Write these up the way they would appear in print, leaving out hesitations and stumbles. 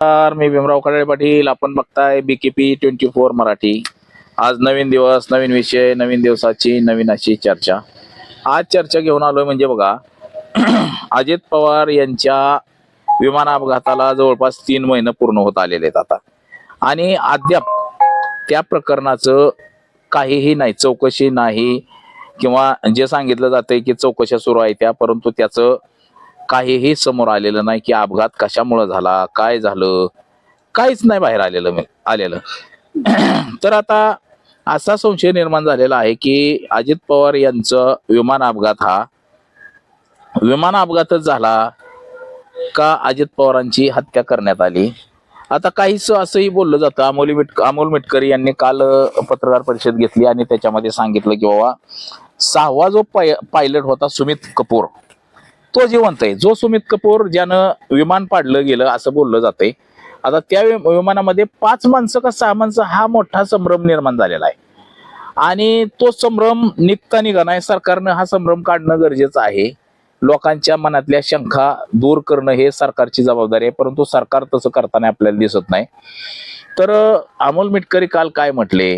मी भीमराव खडाळे पाटील. आपण बघताय BKP 24 मराठी. आज नवीन दिवस, नवीन विषय, नवीन दिवसाची नवीन अशी चर्चा. आज चर्चा घेऊन आलोय म्हणजे बघा अजित पवार यांच्या विमान अपघाताला जवळपास 3 महिने पूर्ण होत आलेले आहेत आता, आणि अद्याप त्या प्रकरणाचं काहीही नाही, चौकशी नाही, किंवा जे सांगितलं जातंय की चौकशा सुरू आहे त्या, परंतु त्याचं काहीही समोर आलेलं नाही की अपघात कशामुळे झाला, काय झालं, काहीच नाही बाहेर आलेलं. तर आता असा संशय निर्माण झालेला आहे की अजित पवार यांचं विमान अपघातच झाला का अजित पवारांची हत्या करण्यात आली. आता काहीच असंही बोललं जातं. अमोल मिटकरी यांनी काल पत्रकार परिषद घेतली आणि त्याच्यामध्ये सांगितलं की बाबा 6वा जो पायलट होता सुमित कपूर, तो जिवंत आहे. जो सुमित कपूर ज्यानं विमान पाडलं गेलं असं बोललं जातंय. आता त्या विमानामध्ये 5 माणसं का 6 माणसं हा मोठा संभ्रम निर्माण झालेला आहे, आणि तो संभ्रम निघता नाही. सरकारनं हा संभ्रम काढणं गरजेचं आहे. लोकांच्या मनातल्या शंका दूर करणं हे सरकारची जबाबदारी आहे, परंतु सरकार तसं करताना आपल्याला दिसत नाही. तर अमोल मिटकरी काल काय म्हटले,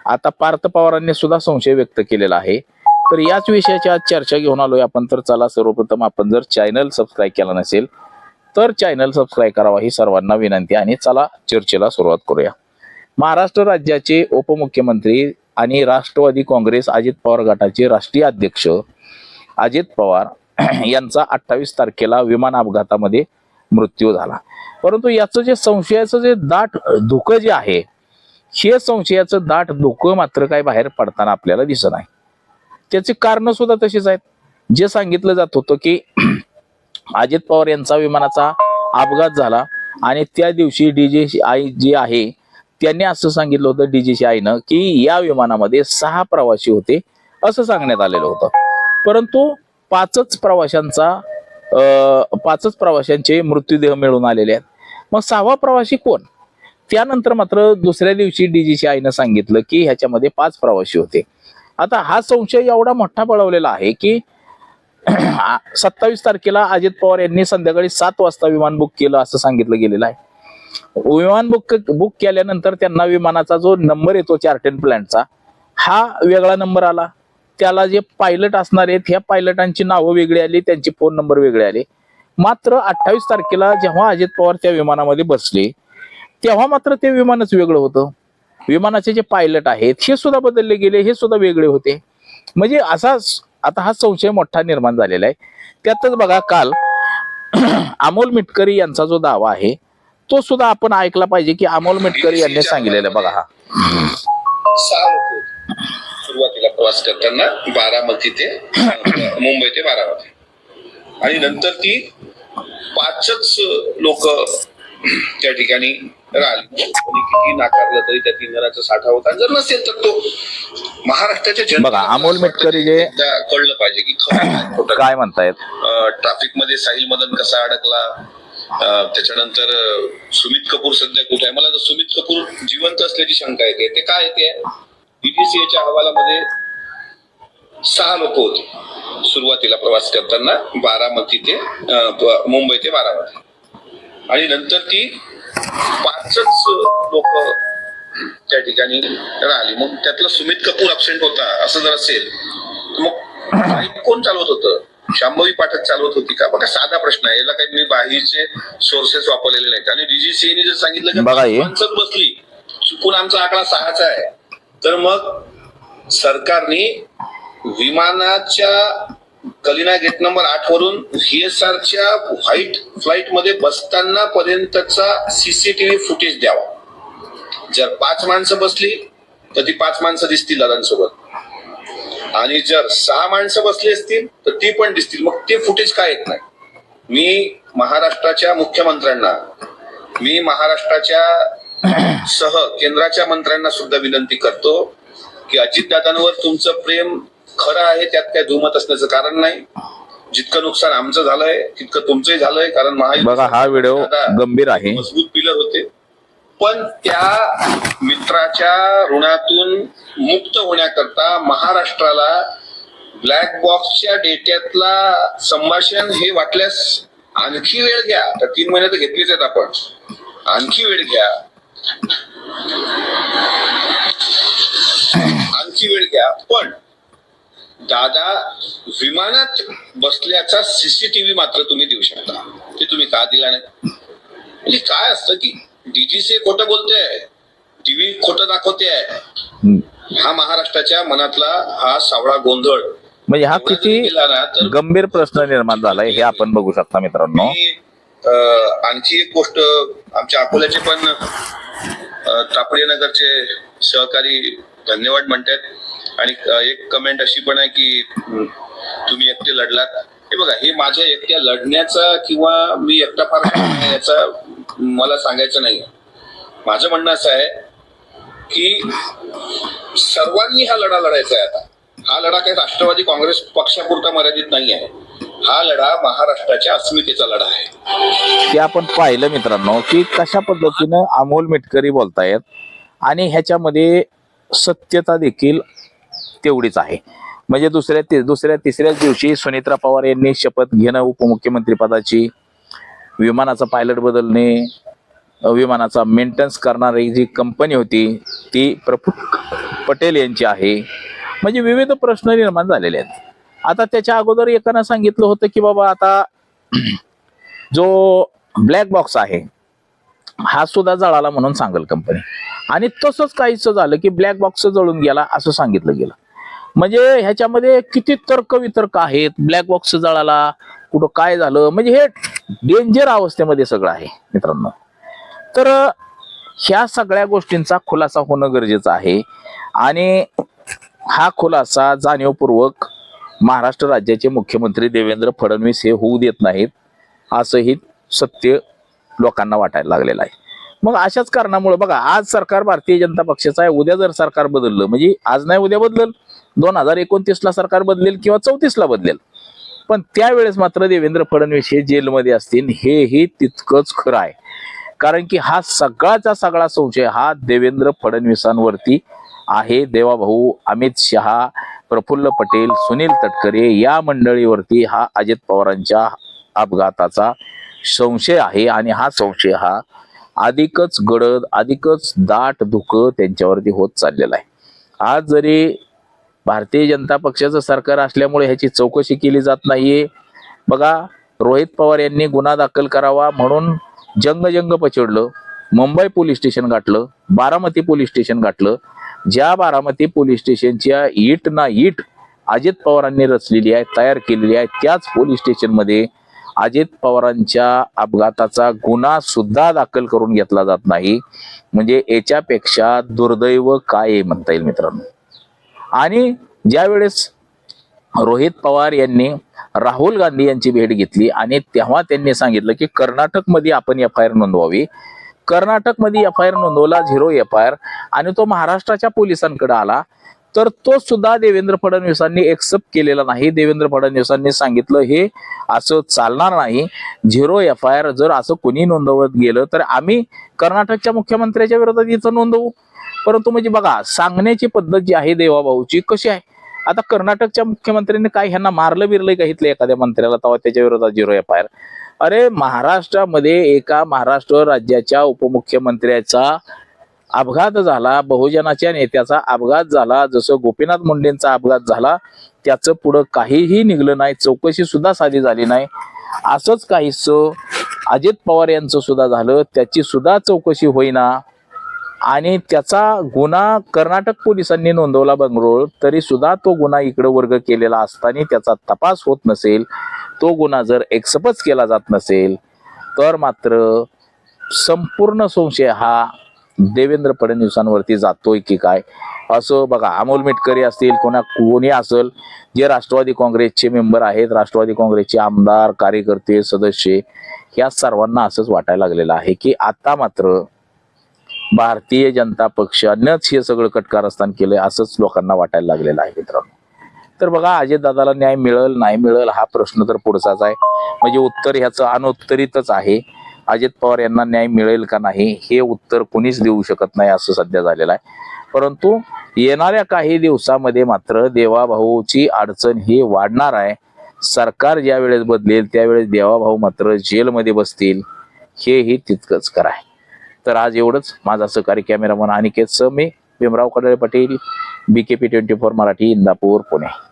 आता पार्थ पवारांनी सुद्धा संशय व्यक्त केलेला आहे. तर याच विषयाची आज चर्चा घेऊन आलोय आपण. तर चला, सर्वप्रथम आपण जर चॅनल सबस्क्राईब केला नसेल तर चॅनल सबस्क्राईब करावा ही सर्वांना विनंती, आणि चला चर्चेला सुरुवात करूया. महाराष्ट्र राज्याचे उपमुख्यमंत्री आणि राष्ट्रवादी काँग्रेस अजित पवार गटाचे राष्ट्रीय अध्यक्ष अजित पवार यांचा 28 तारखेला विमान अपघातामध्ये मृत्यू झाला. परंतु याचं जे संशयाचं जे दाट धुकं जे आहे, हे संशयाचं दाट धुकं मात्र काही बाहेर पडताना आपल्याला दिसत नाही. त्याची कारण सुद्धा तशीच आहेत. जे सांगितलं जात होतं की अजित पवार यांचा विमानाचा अपघात झाला आणि त्या दिवशी DGCI जी आहे त्यांनी असं सांगितलं होतं, DGCIनं, की या विमानामध्ये 6 प्रवासी होते असं सांगण्यात आलेलं होतं. परंतु 5च प्रवाशांचे मृत्यूदेह मिळून आलेले आहेत. मग 6वा प्रवासी कोण? त्यानंतर मात्र दुसऱ्या दिवशी DGCIनं सांगितलं की ह्याच्यामध्ये 5 प्रवासी होते. आता हा संशय एवढा मोठा बळवलेला आहे की 27 तारखेला अजित पवार यांनी संध्याकाळी 7 वाजता विमान बुक केलं असं सांगितलं गेलेलं आहे. विमान बुक केल्यानंतर त्यांना विमानाचा जो नंबर येतो चार्टर्ड प्लॅनचा, हा वेगळा नंबर आला. त्याला जे पायलट असणार आहेत ह्या पायलटांची नावं वेगळी आली, त्यांचे फोन नंबर वेगळे आले. मात्र 28 तारखेला जेव्हा अजित पवार त्या विमानामध्ये बसले तेव्हा मात्र ते विमानच वेगळं होतं. विमानाचे जे पायलट आहेत हे सुद्धा बदलले गेले, हे सुद्धा वेगळे होते. म्हणजे आता हा संशय मोठा निर्माण झालेला आहे. त्यातच बघा काल अमोल मिटकरी यांचा जो दावा आहे तो सुद्धा आपण ऐकला पाहिजे की अमोल मिटकरी यांनी सांगितलेलं बघा. हा सुरुवातीला प्रवास करताना बारामती ते मुंबई ते बारामती, आणि नंतर ती 5च लोक त्या ठिकाणी राहिली. किती नाकारलं तरी त्या इंधनाचा साठा होता. जर नसेल तर तो महाराष्ट्राच्या बघा अमोल मिटकरी जे कळलं पाहिजे की खरं काय म्हणतायत. ट्रॅफिक मध्ये साहिल मदन कसा अडकला, त्याच्यानंतर सुमित कपूर सध्या कुठे आहे. मला सुमित कपूर जिवंत असल्याची शंका येते. ते काय येते, DGCAच्या अहवालामध्ये 6 लोक होते सुरुवातीला प्रवास करताना बारामती ते मुंबई ते बारामती, आणि नंतर ती 5च लोक त्या ठिकाणी राहिली. मग त्यातलं सुमित कपूर अब्सेंट होता असं जर असेल तर मग कोण चालवत होतं? शांभवी पाठक चालवत होती का? बघा साधा प्रश्न आहे, याला काही मी बाहेरचे सोर्सेस वापरलेले नाहीत. आणि DGCAने जर सांगितलं की माणसं बसली, चुकून आमचा आकडा 6चा आहे, तर मग सरकारने विमानाच्या कलिना गेट नंबर 8 वरून VSRच्या व्हाईट फ्लाईट मध्ये बसताना पर्यंतचा CCTV फुटेज द्यावा. जर 5 माणसं बसली तर ती 5 माणसं दिसतील दादांसोबत, आणि जर 6 माणसं बसली असतील तर ती पण दिसतील. मग ते फुटेज काय येत नाही? मी महाराष्ट्राच्या मुख्यमंत्र्यांना, मी महाराष्ट्राच्या सह केंद्राच्या मंत्र्यांना सुद्धा विनंती करतो की अजितदादांवर तुमचं प्रेम खरं आहे, त्यात काय दुमत असण्याचं कारण नाही. जितकं नुकसान आमचं झालंय तितकं तुमचंही झालंय, कारण बघा हा व्हिडिओ गंभीर आहे. मजबूत पिलर होते, पण त्या मित्राच्या ऋणातून मुक्त होण्याकरता महाराष्ट्राला ब्लॅक बॉक्सच्या डेट्यातला संभाषण हे वाटल्यास आणखी वेळ घ्या. तर 3 महिने तर घेतलीच आहेत आपण, आणखी वेळ घ्या, आणखी वेळ घ्या, पण दादा विमानात बसल्याचा सीसीटीव्ही मात्र तुम्ही देऊ शकता. ते तुम्ही का दिला नाही? म्हणजे काय असतं की डीजीसी खोटं बोलते, टीव्ही खोटं दाखवते, हा महाराष्ट्राच्या मनातला हा सावळा गोंधळ म्हणजे हा किती गंभीर प्रश्न निर्माण झालाय हे आपण बघू शकता मित्रांनो. आणखी एक गोष्ट, आमच्या अकोल्याचे पण तापडिया नगरचे सहकारी धन्यवाद म्हणतात आणि एक कमेंट अशी पण आहे की तुम्ही एकटे लढलात. हे बघा, हे माझ्या एकट्या लढण्याचा किंवा मी एकटा फार याचा मला सांगायचं नाही. माझं म्हणणं असं आहे की सर्वांनी हा लढा लढायचा आहे. आता हा लढा काही राष्ट्रवादी काँग्रेस पक्षापुरता मर्यादित नाही आहे. हा लढा महाराष्ट्राच्या अस्मितेचा लढा आहे. ते आपण पाहिलं मित्रांनो की कशा पद्धतीनं अमोल मिटकरी बोलतायत आणि ह्याच्यामध्ये सत्यता देखील तेवढीच आहे. म्हणजे दुसऱ्या तिसऱ्याच दिवशी सुनेत्रा पवार यांनी शपथ घेणं उपमुख्यमंत्री पदाची, विमानाचा पायलट बदलणे, विमानाचा मेंटेनन्स करणारी जी कंपनी होती ती प्रफुल्ल पटेल यांची आहे. म्हणजे विविध प्रश्न निर्माण झालेले आहेत. आता त्याच्या अगोदर एकानं सांगितलं होतं की बाबा आता जो ब्लॅक बॉक्स आहे हा सुद्धा जळाला म्हणून सांगेल कंपनी, आणि तसंच काहीच झालं की ब्लॅक बॉक्स जळून गेला असं सांगितलं गेलं. म्हणजे ह्याच्यामध्ये किती तर्क वितर्क आहेत. ब्लॅक बॉक्स जळाला, कुठं काय झालं, म्हणजे हे डेंजर अवस्थेमध्ये सगळं आहे मित्रांनो. तर ह्या सगळ्या गोष्टींचा खुलासा होणं गरजेचं आहे आणि हा खुलासा जाणीवपूर्वक महाराष्ट्र राज्याचे मुख्यमंत्री देवेंद्र फडणवीस हे होऊ देत नाहीत असंही सत्य लोकांना वाटायला लागलेलं आहे. मग अशाच कारणामुळे बघा, आज सरकार भारतीय जनता पक्षाचं आहे, उद्या जर सरकार बदललं, म्हणजे आज नाही उद्या बदलेल, 2029ला सरकार बदलेल किंवा 34ला बदलेल, पण त्यावेळेस मात्र देवेंद्र फडणवीस हे जेलमध्ये असतील हेही तितकंच खरं आहे. कारण की हा सगळाचा सगळा संशय हा देवेंद्र फडणवीसांवरती आहे. देवाभाऊ, अमित शहा, प्रफुल्ल पटेल, सुनील तटकरे या मंडळीवरती हा अजित पवारांच्या अपघाताचा संशय आहे आणि हा संशय हा अधिकच गडद, अधिकच दाट धुकं त्यांच्यावरती होत चाललेला आहे. आज जरी भारतीय जनता पक्षाचं सरकार असल्यामुळे ह्याची चौकशी केली जात नाहीये. बघा, रोहित पवार यांनी गुन्हा दाखल करावा म्हणून जंग पछोडलं, मुंबई पोलीस स्टेशन गाठलं, बारामती पोलीस स्टेशन गाठलं. ज्या बारामती पोलीस स्टेशनच्या इट ना इट अजित पवारांनी रचलेली आहे, तयार केलेली आहे, त्याच पोलीस स्टेशनमध्ये अजित पवारांच्या अपघाताचा गुन्हा सुद्धा दाखल करून घेतला जात नाही. म्हणजे याच्यापेक्षा दुर्दैव काय आहे म्हणता येईल मित्रांनो. आणि ज्या वेळेस रोहित पवार यांनी राहुल गांधी यांची भेट घेतली आणि तेव्हा त्यांनी सांगितलं की कर्नाटकमध्ये आपण FIR नोंदवावी. कर्नाटकमध्ये FIR नोंदवला, 0 FIR, आणि तो महाराष्ट्राच्या पोलिसांकडे आला तर तो सुद्धा देवेंद्र फडणवीसांनी एक्सेप्ट केलेला नाही. देवेंद्र फडणवीसांनी सांगितलं हे असं चालणार नाही, 0 FIR जर असं कोणी नोंदवत गेलं तर आम्ही कर्नाटकच्या मुख्यमंत्र्याच्या विरोधात इथं नोंदवू. परंतु म्हणजे बघा, सांगण्याची पद्धत जी आहे देवाभाऊची कशी आहे. आता कर्नाटकच्या मुख्यमंत्र्यांनी काय ह्यांना मारलं बिरलं का इथलं एखाद्या मंत्र्याला, तेव्हा त्याच्या विरोधात 0 FIR. अरे महाराष्ट्रामध्ये एका महाराष्ट्र राज्याच्या उपमुख्यमंत्र्याचा अपघात झाला, बहुजनाच्या नेत्याचा अपघात झाला, जसं गोपीनाथ मुंडेंचा अपघात झाला, त्याचं पुढं काहीही निघलं नाही, चौकशी सुद्धा साधी झाली नाही. असंच काहीसं अजित पवार यांचं सुद्धा झालं, त्याची सुद्धा चौकशी होईना आणि त्याचा गुन्हा कर्नाटक पोलिसांनी नोंदवला बंगळूर, तरी सुद्धा तो गुन्हा इकडे वर्ग केलेला असताना त्याचा तपास होत नसेल, तो गुन्हा जर एक्सेप्ट केला जात नसेल तर मात्र संपूर्ण संशय हा देवेंद्र फडणवीसांवरती जातोय की काय असं बघा. अमोल मिटकरी असतील, कोणी असेल, जे राष्ट्रवादी काँग्रेसचे मेंबर आहेत, राष्ट्रवादी काँग्रेसचे आमदार, कार्यकर्ते, सदस्य, ह्या सर्वांना असंच वाटायला लागलेलं आहे की आता मात्र भारतीय जनता पक्षानंच हे सगळं कटकारस्थान केलंय असंच लोकांना वाटायला लागलेलं आहे मित्रांनो. तर बघा, अजितदादाला न्याय मिळेल नाही मिळेल हा प्रश्न तर पुढचाच आहे. म्हणजे उत्तर ह्याचं अनुत्तरितच आहे. अजित पवार यांना न्याय मिळेल का नाही हे उत्तर कोणीच देऊ शकत नाही असं सध्या झालेलं आहे. परंतु येणाऱ्या काही दिवसामध्ये मात्र देवाभाऊची अडचण ही वाढणार आहे. सरकार ज्या वेळेस बदलेल त्यावेळेस देवाभाऊ मात्र जेलमध्ये बसतील, हेही तितकंच खरं आहे. तर आज एवढंच. माझा सहकारी कॅमेरामन अनिकेत सह मी भीमराव कडळे पाटील, BKP 24 मराठी, इंदापूर, पुणे.